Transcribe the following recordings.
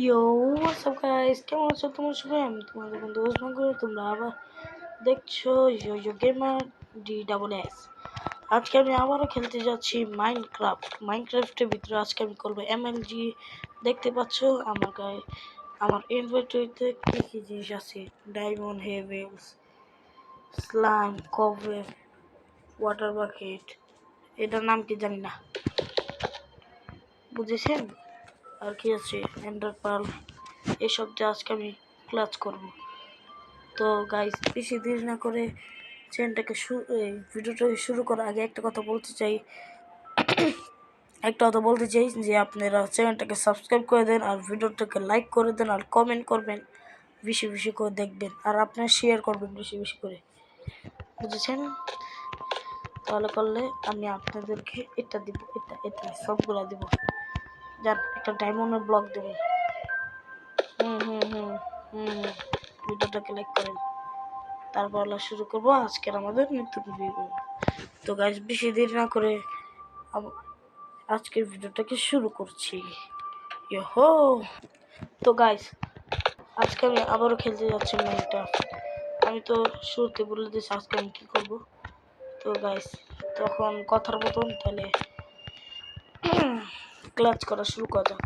ইয়ো WhatsApp guys, কেমন আছো তোমার সবাই? আমি তোমাদের বন্ধু ওসমান করে, তোমরা আবার দেখছো ইয়ো গেমার DSS। আজকে আমি আবারও খেলতে যাচ্ছি মাইনক্রাফটের ভিতরে। আজকে আমি করবো MLG। দেখতে পাচ্ছ আমার গায়ে, আমার ইনভেন্টরিতে কী কী জিনিস আছে: diamond, Havells, slime, cover, water bucket, এটার নাম কি জানি না, বুঝেছেন? আর কি আছে, এন্ডার পার্ল। এসব দিয়ে আজকে আমি ক্লাচ করব। তো গাইস, বেশি দেরি না করে চ্যানেলটাকে ভিডিওটাকে শুরু করার আগে একটা কথা বলতে চাই যে আপনারা চ্যানেলটাকে সাবস্ক্রাইব করে দেন, আর ভিডিওটাকে লাইক করে দেন, আর কমেন্ট করবেন, বেশি বেশি করে দেখবেন, আর আপনারা শেয়ার করবেন বেশি বেশি করে, বুঝেছেন? তাহলে করলে আমি আপনাদেরকে এটা দিব, এটা সবগুলা দিব। যান, একটা ডায়মন্ডের ব্লক দেবো। ভিডিওটাকে লাইক করেন, তারপর শুরু করবো আজকের আমাদের নতুন ভিডিও। তো গাইস, বেশি দেরি না করে আজকের ভিডিওটাকে শুরু করছি। ইয়োহো! তো গাইস, আজকে আমি আবারও খেলতে যাচ্ছি মাইনক্রাফট। আমি তো শুরুতে বলে দিয়েছি আজকে আমি কী করবো। তো গাইস, তখন কথার মতন তাহলে ক্লাচ করা শুরু করা যাক।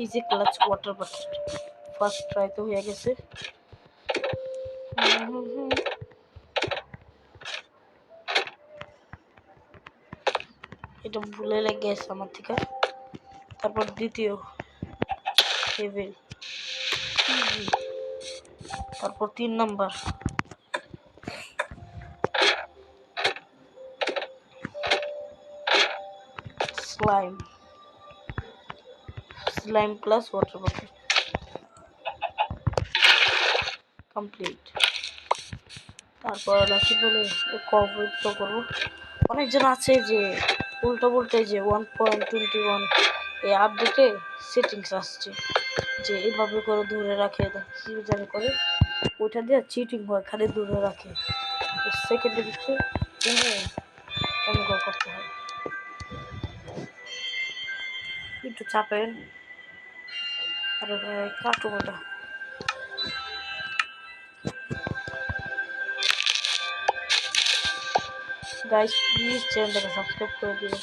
Easy clutch water bucket first try তো হয়ে গেছে। এটা ভুলে লেগে গেছে আমার থেকে। তারপর দ্বিতীয় হেভেল, তারপর 3 number slime plus water bucket complete. তারপর কি বলে কভার তো করবো। অনেকজন আছে যে উল্টো বলতে, যে 1.21 এই আপডেটে সেটিংস আসছে যে এইভাবে করে ধরে রাখে, কি জানি করে, ওইটা দিয়ে চিটিং হয়, খালি ধরে রাখে, সেকেন্ডে দিচ্ছে এমন করতে হয়। একটু চাপেন, আরে ভাই কাটো ওটা। গাইস, প্লিজ চ্যানেলটাকে সাবস্ক্রাইব করে দিবেন।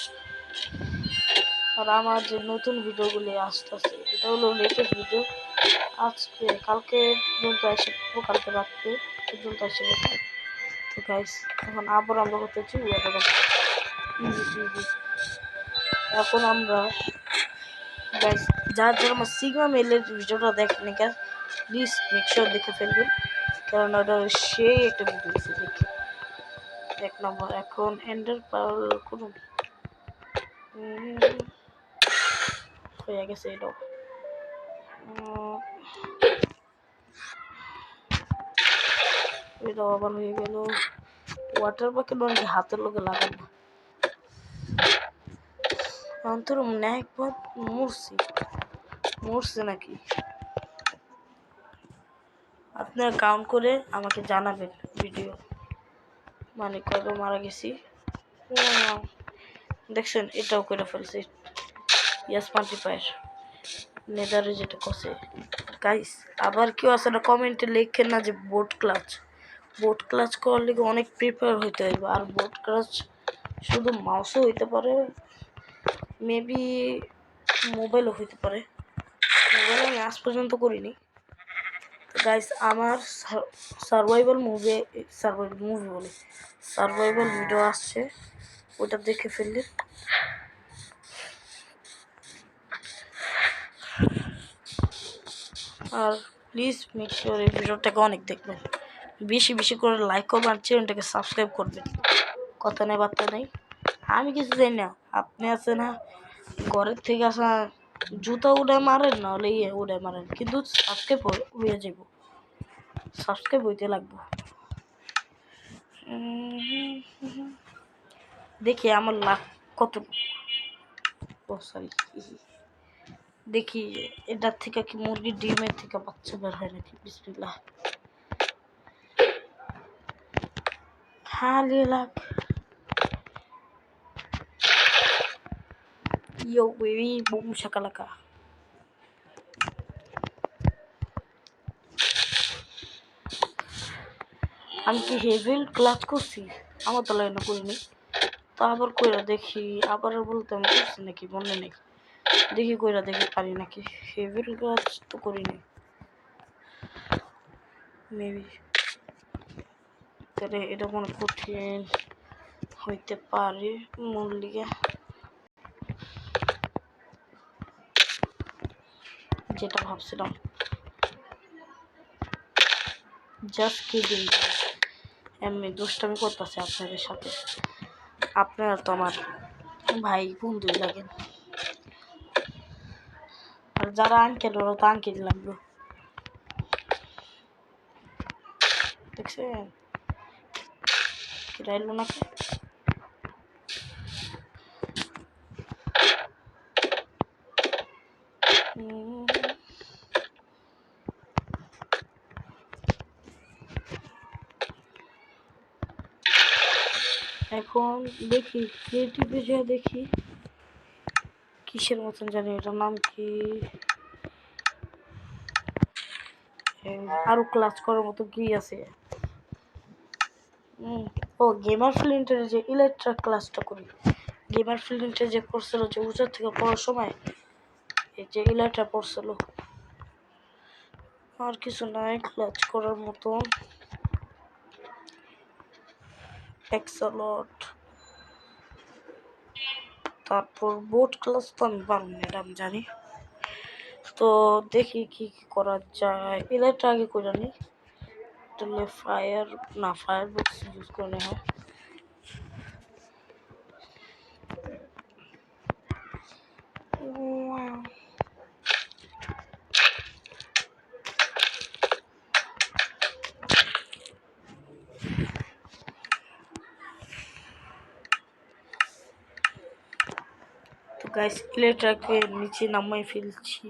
আর আমার যে নতুন ভিডিওগুলি আসতেছে, এটা হলো লেটেস্ট ভিডিও। আজকে কালকে পর্যন্ত এসে পড়বো, কালকে রাত্রে পর্যন্ত এসে পড়বো। তো গাইস, এখন আবার আমরা করতেছি এখন আমরা গাইস, যারা আমার সিগমা মেলের ভিডিওটা দেখেন প্লিজ মেক শিওর দেখে ফেলবেন, কারণ ওটা সেই একটা ভিডিও আছে। দেখে 1 নম্বর। এখন এন্ডার পার্ল করুন, হয়ে গেছে এটাও। এটাও আবার হয়ে গেল। ওয়াটার বাকেট মানে হাতের লোকে লাগান না, অন্তর একবার মরছে নাকি। আপনারা কাউন্ট করে আমাকে জানাবেন ভিডিও, মানে কত মারা গেছি। দেখছেন, এটাও করে ফেলছে। ইয়াস মাল্টিপ্লায়ার নেদারে যেটা কষে। গাইস, আবার কেউ আছে না কমেন্টে লেখেন না যে বোট ক্লাচ করার লিগে অনেক প্রিপেয়ার হইতে হইবে। আর বোট ক্লাচ শুধু মাউসও হইতে পারে, মেবি মোবাইলও হইতে পারে। মোবাইল আমি আজ পর্যন্ত করিনি। গাইস, আমার সার্ভাইভাল ভিডিও আসছে, ওটা দেখে ফেললে। আর প্লিজ মেক শিওর এই ভিডিওটাকে অনেক দেখবেন, বেশি বেশি করে লাইক করবেন, আর চ্যানেলটাকে সাবস্ক্রাইব করবেন। কথা নেই বার্তা নেই, আমি কিছু জানি না। আপনি আছে না ঘরের থেকে আসা জুতা উড়ায় মারেন, না হলে উড়ায় মারেন, কিন্তু সাবস্ক্রাইব হয়ে যাব, সাবস্ক্রাইব হইতে লাগবো। দেখি আমার লাখ কত। সরি, দেখি এটার থেকে কি মুরগির ডিমের থেকে বাচ্চা বের হয় নাকি। বিসমিল্লাহ। খালি লাখ। ইয়ো বেবি, বুম শাকালাকা। আমি কি হেভিল ক্লাচ করছি? আমার তো লাইনে করিনি। তো আবার কইরা দেখি, আবার বলতে আমি করছি নাকি মনে নেই। দেখি কইরা দেখি পারি নাকি। হেভিল ক্লাচ তো করিনি মেবি। তাহলে এটা মনে কঠিন হইতে পারে মূল্যে, যেটা ভাবছিলাম। জাস্ট কিডিং, এমনি দুষ্টামি করতেছে আপনাদের সাথে। আপনারা তো আমার ভাই বন্ধুই লাগেন, আর যারা আঙ্কেল ওরা তো আঙ্কেল লাগবে। দেখছেন কিরাইলো নাকি? এখন দেখি ক্রিয়েটিভ বিষয়ে দেখি কিসের মতন জানি, এটার নাম কি? আরো ক্লাস করার মতো কি আছে? ও গেমার ফ্লিন্টের যে ইলেকট্রা ক্লাসটা করি। গেমার ফ্লিন্টের যে পড়ছিল যে উঁচার থেকে পড়ার সময় এই যে ইলেকট্রা পড়ছিল, আর কিছু নাই ক্লাস করার মতো। এক্সেলট, তারপর বোর্ড ক্লাস তো আমি পারবো না, এটা আমি জানি। তো দেখি কি করা যায়। ইলেকট্রা আগে করে নি, তাহলে ফায়ার না, ফায়ার বক্স ইউজ করে হয়। তো গাইস ইলেকট্রাকে নিচে নামাই ফেলছি।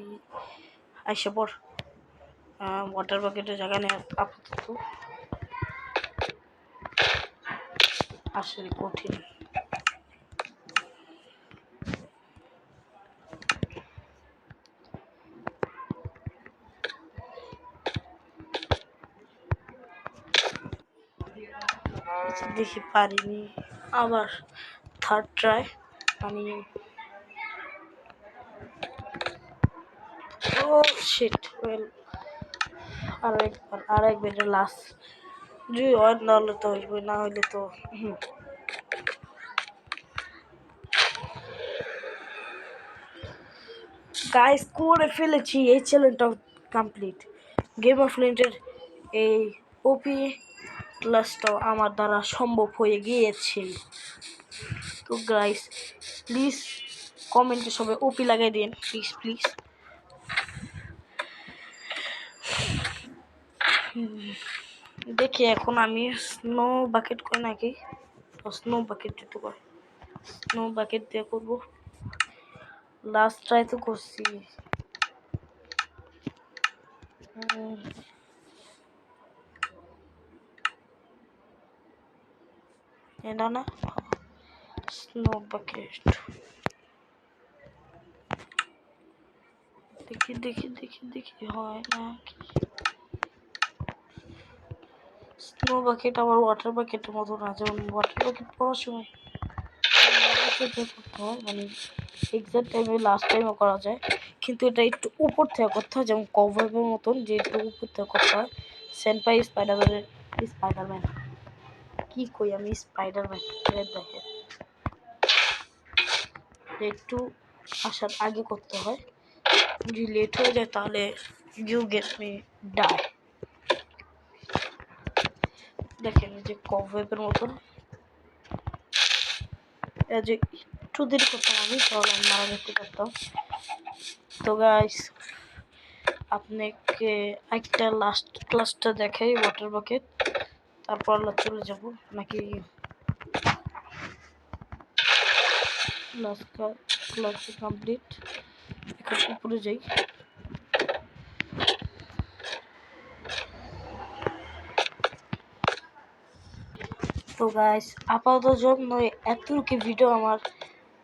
আইসা পর ওয়াটার বাকেটের জায়গা নেই আপাতত, আসলে কঠিন। দেখি পারিনি, আবার থার্ড ট্রাই। মানে ও শিট, ওয়েল আরেকবার লাস্ট যদি হয় নাহলে তো হইব, না হইলে তো গাইস করে ফেলেছি। এই চ্যালেঞ্জটা কমপ্লিট। গেম অফ ফ্লিন্টের এই ওপি ক্লাসটাও আমার দ্বারা সম্ভব হয়ে গিয়েছে। তো গাইস প্লিজ কমেন্টে সবাই ওপি লাগাই দিন প্লিজ প্লিজ। দেখি এখন আমি স্নো বাকেট করে নাকি, স্নো বাকেট দিতে পারি, স্নো বাকেট দিয়ে করবো। লাস্ট ট্রাই তো করছি। এটা না স্নো বাকেট, দেখি দেখি দেখি দেখি হয় না কি। স্নো বাকেট আবার ওয়াটার বাকেটের মতো না, যেমন ওয়াটার বাকেট পড়ার সময় করতে হয়, মানে এক্সাক্ট টাইমে লাস্ট টাইমও করা যায়, কিন্তু এটা একটু উপর থেকে করতে হয়, যেমন কভারের মতন যে একটু উপর থেকে করতে হয়। সেনপাই স্পাইডারম্যান কি কই আমি, স্পাইডারম্যান দেখে একটু আসার আগে করতে হয়, যদি লেট হয়ে যায় তাহলে ইউ গেট মি ডাই। দেখেন যে কভারের মতন যে একটু দেরি করতাম আমি, তাহলে আমি মারা যেতে পারতাম। তো গাইস আপনাকে একটা লাস্ট ক্লাসটা দেখাই ওয়াটার বাকেট, তারপর আমরা চলে যাব নাকি লাস্ট ক্লাস কমপ্লিট। এখন উপরে যাই। তো গাইস আপাতত জন্য এতটুকু ভিডিও আমার।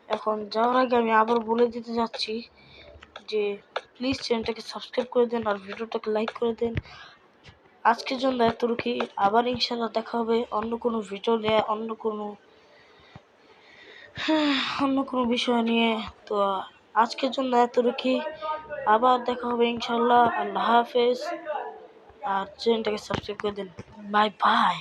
এখন যাওয়ার আগে আমি আবার বলে দিতে যাচ্ছি যে প্লিজ চ্যানেলটাকে সাবস্ক্রাইব করে দেন আর ভিডিওটাকে লাইক করে দেন। আজকের জন্য এতটুকুই। আবার ইনশাল্লাহ দেখা হবে অন্য কোনো ভিডিও নিয়ে, অন্য কোনো বিষয় নিয়ে। তো আজকের জন্য এতটুকুই। আবার দেখা হবে ইনশাল্লাহ। আল্লাহ হাফেজ। আর চ্যানেলটাকে সাবস্ক্রাইব করে দিন। Bye bye.